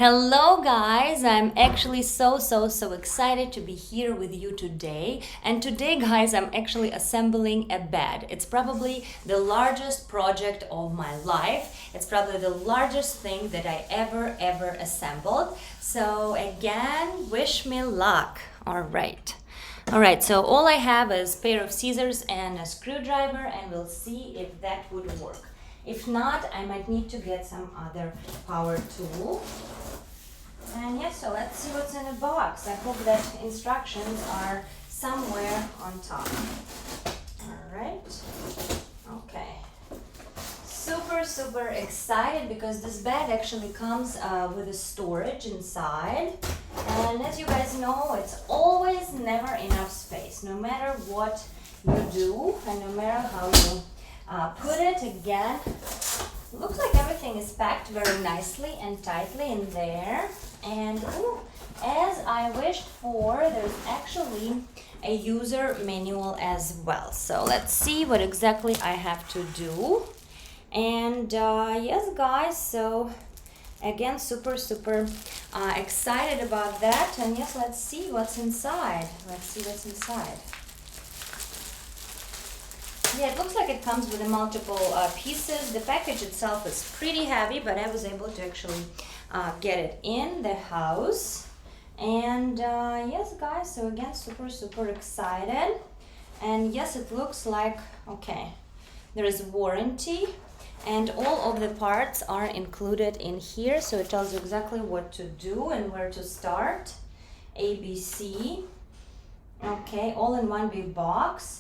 Hello guys, I'm actually so excited to be here with you today. And today guys, I'm actually assembling a bed. It's probably the largest project of my life. It's probably the largest thing that I ever assembled. So again, wish me luck. All right, so all I have is a pair of scissors and a screwdriver, and we'll see if that would work. If not, I might need to get some other power tool. And yes, so let's see what's in the box. I hope that instructions are somewhere on top. All right. Okay. Super excited because this bed actually comes with a storage inside. And as you guys know, it's always never enough space, no matter what you do and no matter how you put it. Again, looks like everything is packed very nicely and tightly in there. And as I wished for, there's actually a user manual as well. So let's see what exactly I have to do. And yes guys, so again, super excited about that. And yes, let's see what's inside. Yeah, it looks like it comes with multiple pieces. The package itself is pretty heavy, but I was able to actually get it in the house. And yes guys, so again, super excited. And yes, it looks like, okay, there is warranty and all of the parts are included in here, so it tells you exactly what to do and where to start. ABC. Okay, all in one big box.